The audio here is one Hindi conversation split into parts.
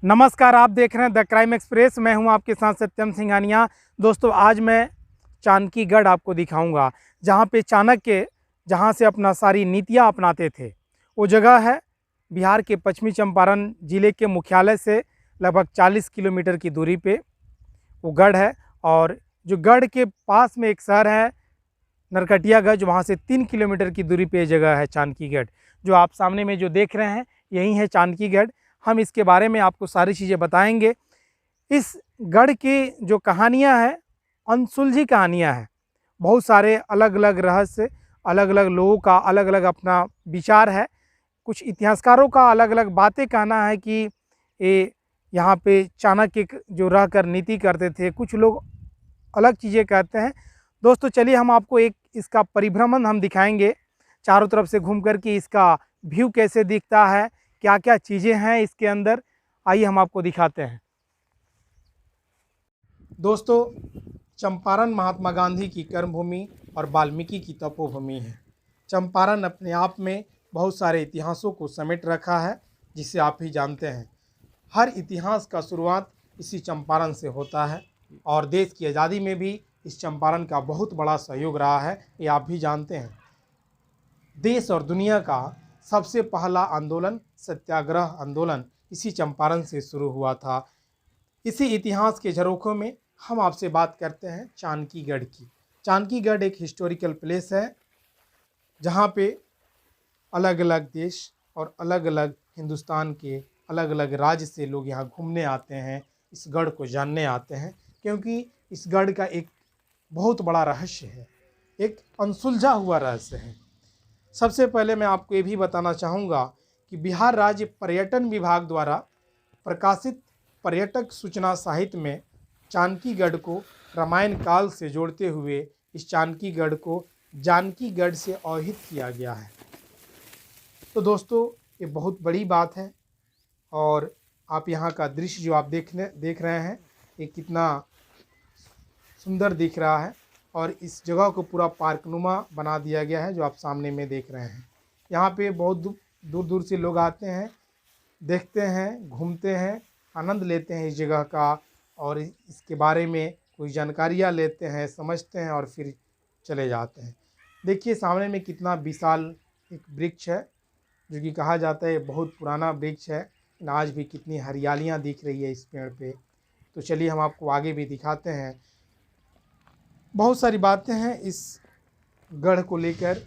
नमस्कार, आप देख रहे हैं द क्राइम एक्सप्रेस। मैं हूं आपके साथ सत्यम सिंघानिया। दोस्तों, आज मैं चाणक्यगढ़ आपको दिखाऊंगा, जहां पे चाणक्य जहां से अपना सारी नीतियां अपनाते थे। वो जगह है बिहार के पश्चिमी चंपारण जिले के मुख्यालय से लगभग 40 किलोमीटर की दूरी पे वो गढ़ है। और जो गढ़ के पास में एक शहर है नरकटियागंज, वहाँ से 3 किलोमीटर की दूरी पे ये जगह है चाणक्यगढ़। जो आप सामने में जो देख रहे हैं यही है चाणक्यगढ़। हम इसके बारे में आपको सारी चीज़ें बताएंगे। इस गढ़ की जो कहानियाँ हैं अनसुलझी कहानियाँ हैं। बहुत सारे अलग अलग रहस्य, अलग अलग लोगों का अलग अलग अपना विचार है। कुछ इतिहासकारों का अलग अलग बातें कहना है कि ये यहाँ पे चाणक्य जो रह कर नीति करते थे। कुछ लोग अलग चीज़ें कहते हैं। दोस्तों, चलिए हम आपको एक इसका परिभ्रमण हम दिखाएंगे, चारों तरफ से घूम कर के इसका व्यू कैसे दिखता है, क्या क्या चीज़ें हैं इसके अंदर। आइए हम आपको दिखाते हैं। दोस्तों, चंपारण महात्मा गांधी की कर्मभूमि और वाल्मीकि की तपोभूमि है। चंपारण अपने आप में बहुत सारे इतिहासों को समेट रखा है, जिसे आप ही जानते हैं। हर इतिहास का शुरुआत इसी चंपारण से होता है और देश की आज़ादी में भी इस चंपारण का बहुत बड़ा सहयोग रहा है, ये आप भी जानते हैं। देश और दुनिया का सबसे पहला आंदोलन, सत्याग्रह आंदोलन, इसी चंपारण से शुरू हुआ था। इसी इतिहास के झरोखों में हम आपसे बात करते हैं चाणक्यगढ़ की। चाणक्यगढ़ एक हिस्टोरिकल प्लेस है, जहाँ पे अलग अलग देश और अलग अलग हिंदुस्तान के अलग अलग राज्य से लोग यहाँ घूमने आते हैं, इस गढ़ को जानने आते हैं। क्योंकि इस गढ़ का एक बहुत बड़ा रहस्य है, एक अनसुलझा हुआ रहस्य है। सबसे पहले मैं आपको ये भी बताना चाहूँगा कि बिहार राज्य पर्यटन विभाग द्वारा प्रकाशित पर्यटक सूचना साहित्य में चाणक्यगढ़ को रामायण काल से जोड़ते हुए इस चाणक्यगढ़ को जानकीगढ़ से अवहित किया गया है। तो दोस्तों, ये बहुत बड़ी बात है। और आप यहाँ का दृश्य जो आप देख रहे हैं, ये कितना सुंदर दिख रहा है। और इस जगह को पूरा पार्कनुमा बना दिया गया है, जो आप सामने में देख रहे हैं। यहाँ पे बहुत दूर दूर से लोग आते हैं, देखते हैं, घूमते हैं, आनंद लेते हैं इस जगह का, और इसके बारे में कोई जानकारियाँ लेते हैं, समझते हैं और फिर चले जाते हैं। देखिए सामने में कितना विशाल एक वृक्ष है, जो कि कहा जाता है बहुत पुराना वृक्ष है। आज भी कितनी हरियालियाँ दिख रही है इस पेड़ पे। तो चलिए हम आपको आगे भी दिखाते हैं। बहुत सारी बातें हैं इस गढ़ को लेकर।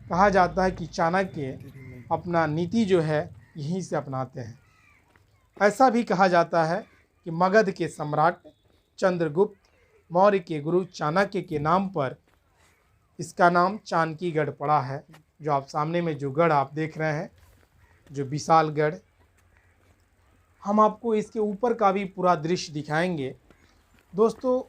कहा जाता है कि चाणक्य अपना नीति जो है यहीं से अपनाते हैं। ऐसा भी कहा जाता है कि मगध के सम्राट चंद्रगुप्त मौर्य के गुरु चाणक्य के नाम पर इसका नाम चाणक्यगढ़ पड़ा है। जो आप सामने में जो गढ़ आप देख रहे हैं, जो विशाल गढ़, हम आपको इसके ऊपर का भी पूरा दृश्य दिखाएंगे। दोस्तों,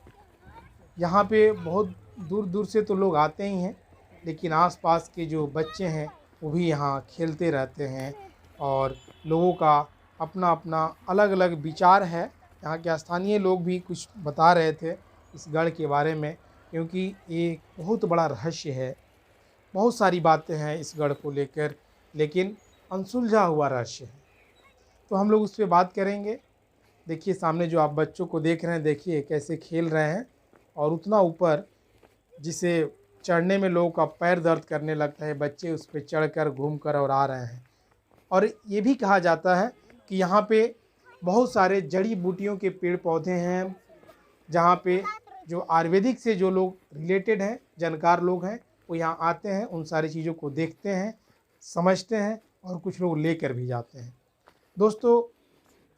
यहाँ पे बहुत दूर दूर से तो लोग आते ही हैं, लेकिन आसपास के जो बच्चे हैं वो भी यहाँ खेलते रहते हैं। और लोगों का अपना अपना अलग अलग विचार है। यहाँ के स्थानीय लोग भी कुछ बता रहे थे इस गढ़ के बारे में, क्योंकि ये बहुत बड़ा रहस्य है। बहुत सारी बातें हैं इस गढ़ को लेकर, लेकिन अनसुलझा हुआ रहस्य है। तो हम लोग उस पर बात करेंगे। देखिए सामने जो आप बच्चों को देख रहे हैं, देखिए कैसे खेल रहे हैं। और उतना ऊपर जिसे चढ़ने में लोगों का पैर दर्द करने लगता है, बच्चे उस पर चढ़कर घूमकर और आ रहे हैं। और ये भी कहा जाता है कि यहाँ पे बहुत सारे जड़ी बूटियों के पेड़ पौधे हैं, जहाँ पे जो आयुर्वेदिक से जो लोग रिलेटेड हैं, जानकार लोग हैं, वो यहाँ आते हैं, उन सारी चीज़ों को देखते हैं, समझते हैं और कुछ लोग लेकर भी जाते हैं। दोस्तों,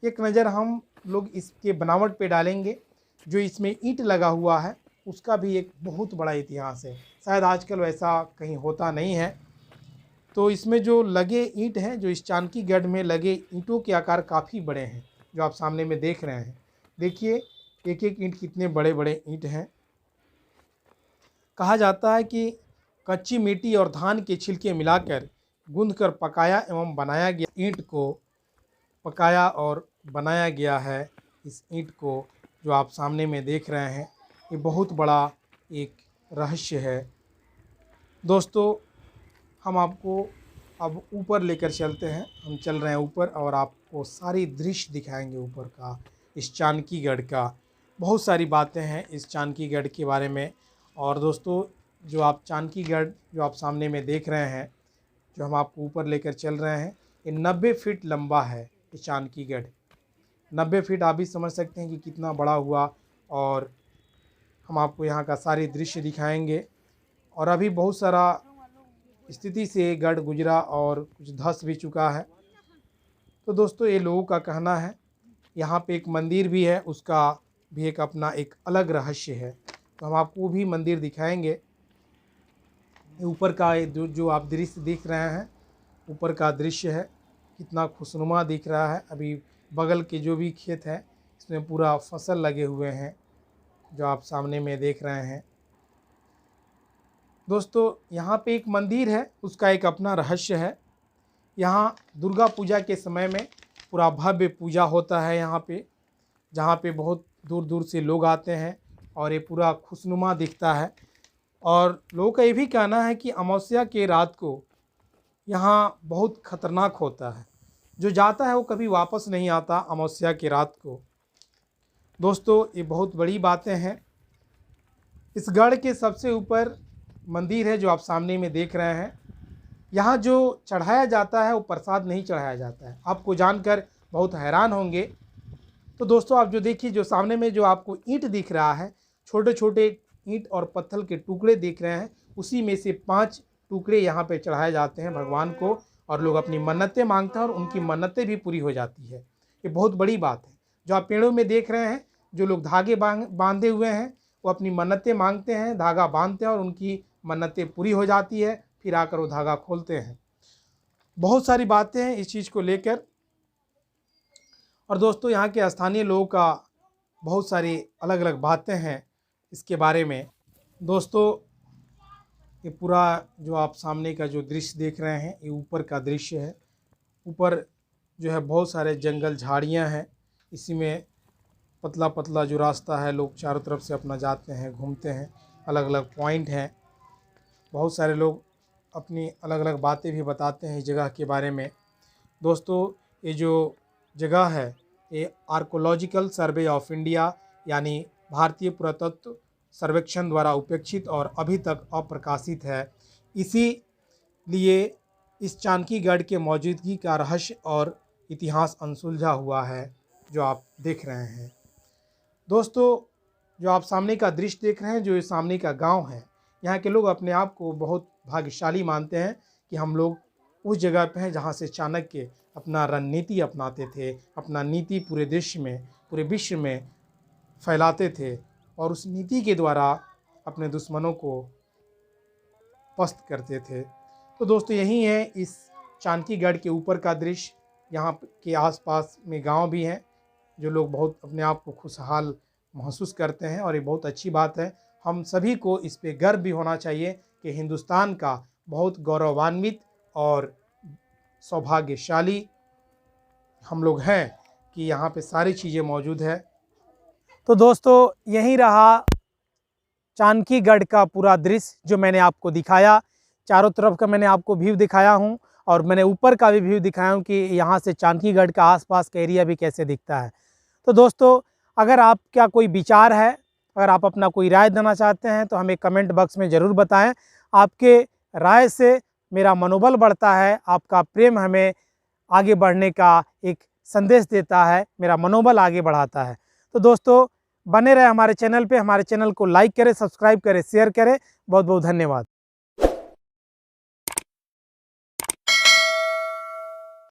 एक नज़र हम लोग इसके बनावट पे डालेंगे। जो इसमें ईंट लगा हुआ है उसका भी एक बहुत बड़ा इतिहास है। शायद आजकल वैसा कहीं होता नहीं है। तो इसमें जो लगे ईंट हैं, जो इस चाणक्यगढ़ में लगे ईंटों के आकार काफ़ी बड़े हैं, जो आप सामने में देख रहे हैं। देखिए एक एक ईंट कितने बड़े बड़े ईंट हैं। कहा जाता है कि कच्ची मिट्टी और धान के छिलके मिलाकर गूंथकर पकाया एवं बनाया गया ईंट को पकाया और बनाया गया है। इस ईंट को जो आप सामने में देख रहे हैं, ये बहुत बड़ा एक रहस्य है। दोस्तों, हम आपको अब ऊपर लेकर चलते हैं। हम चल रहे हैं ऊपर और आप आपको सारी दृश्य दिखाएंगे ऊपर का, इस चानकीगढ़ का। बहुत सारी बातें हैं इस चानकीगढ़ के बारे में। और दोस्तों, जो आप चानकीगढ़ जो आप सामने में देख रहे हैं, जो हम आपको ऊपर लेकर चल रहे हैं, ये 90 फीट लंबा है। ये चानकीगढ़ 90 फीट, आप भी समझ सकते हैं कि कितना बड़ा हुआ। और हम आपको यहाँ का सारे दृश्य दिखाएंगे। और अभी बहुत सारा स्थिति से गढ़ गुजरा और कुछ धंस भी चुका है। तो दोस्तों, ये लोगों का कहना है। यहाँ पे एक मंदिर भी है, उसका भी एक अपना एक अलग रहस्य है। तो हम आपको वो भी मंदिर दिखाएंगे। ऊपर का जो आप दृश्य देख रहे हैं, ऊपर का दृश्य है, कितना खुशनुमा दिख रहा है। अभी बगल के जो भी खेत है, इसमें पूरा फसल लगे हुए हैं, जो आप सामने में देख रहे हैं। दोस्तों, यहाँ पे एक मंदिर है, उसका एक अपना रहस्य है। यहाँ दुर्गा पूजा के समय में पूरा भव्य पूजा होता है यहाँ पे, जहाँ पे बहुत दूर दूर से लोग आते हैं और ये पूरा खुशनुमा दिखता है। और लोगों का ये भी कहना है कि अमावस्या के रात को यहाँ बहुत खतरनाक होता है। जो जाता है वो कभी वापस नहीं आता अमावस्या की रात को। दोस्तों, ये बहुत बड़ी बातें हैं। इस गढ़ के सबसे ऊपर मंदिर है, जो आप सामने में देख रहे हैं। यहाँ जो चढ़ाया जाता है वो प्रसाद नहीं चढ़ाया जाता है। आपको जानकर बहुत हैरान होंगे। तो दोस्तों, आप जो देखिए, जो सामने में जो आपको ईंट दिख रहा है, छोटे छोटे ईंट और पत्थर के टुकड़े दिख रहे हैं, उसी में से 5 टुकड़े यहाँ पे चढ़ाए जाते हैं भगवान को। और लोग अपनी मन्नतें मांगते हैं और उनकी मन्नतें भी पूरी हो जाती है। ये बहुत बड़ी बात है। जो आप पेड़ों में देख रहे हैं, जो लोग धागे बांधे हुए हैं, वो अपनी मन्नतें मांगते हैं, धागा बांधते हैं और उनकी मन्नतें पूरी हो जाती है। फिर आकर वो धागा खोलते हैं। बहुत सारी बातें हैं इस चीज़ को लेकर। और दोस्तों, यहाँ के स्थानीय लोगों का बहुत सारी अलग अलग बातें हैं इसके बारे में। दोस्तों, ये पूरा जो आप सामने का जो दृश्य देख रहे हैं, ये ऊपर का दृश्य है। ऊपर जो है बहुत सारे जंगल झाड़ियाँ हैं। इसी में पतला पतला जो रास्ता है, लोग चारों तरफ से अपना जाते हैं, घूमते हैं। अलग अलग पॉइंट हैं। बहुत सारे लोग अपनी अलग अलग बातें भी बताते हैं इस जगह के बारे में। दोस्तों, ये जो जगह है, ये आर्कोलॉजिकल सर्वे ऑफ इंडिया यानी भारतीय पुरातत्व सर्वेक्षण द्वारा उपेक्षित और अभी तक अप्रकाशित है। इसीलिए इस चानकीगढ़ के मौजूदगी का रहस्य और इतिहास अनसुलझा हुआ है, जो आप देख रहे हैं। दोस्तों, जो आप सामने का दृश्य देख रहे हैं, जो ये सामने का गांव है, यहाँ के लोग अपने आप को बहुत भाग्यशाली मानते हैं कि हम लोग उस जगह पे हैं जहाँ से चाणक्य अपना रणनीति अपनाते थे, अपना नीति पूरे देश में, पूरे विश्व में फैलाते थे और उस नीति के द्वारा अपने दुश्मनों को पस्त करते थे। तो दोस्तों, यही है इस चानकीगढ़ के ऊपर का दृश्य। यहाँ के आसपास में गांव भी हैं, जो लोग बहुत अपने आप को खुशहाल महसूस करते हैं और ये बहुत अच्छी बात है। हम सभी को इस पे गर्व भी होना चाहिए कि हिंदुस्तान का बहुत गौरवान्वित और सौभाग्यशाली हम लोग हैं कि यहाँ पे सारी चीज़ें मौजूद है। तो दोस्तों, यही रहा चानकीगढ़ का पूरा दृश्य जो मैंने आपको दिखाया। चारों तरफ का मैंने आपको व्यू दिखाया हूँ और मैंने ऊपर का भी व्यू दिखाया हूँ कि यहाँ से चानकीगढ़ का आसपास का एरिया भी कैसे दिखता है। तो दोस्तों, अगर आपका कोई विचार है, अगर आप अपना कोई राय देना चाहते हैं, तो हमें कमेंट बॉक्स में ज़रूर बताएं। आपके राय से मेरा मनोबल बढ़ता है, आपका प्रेम हमें आगे बढ़ने का एक संदेश देता है, मेरा मनोबल आगे बढ़ाता है। तो दोस्तों, बने रहे हमारे चैनल पे। हमारे चैनल को लाइक करें, सब्सक्राइब करें, शेयर करें। बहुत बहुत धन्यवाद।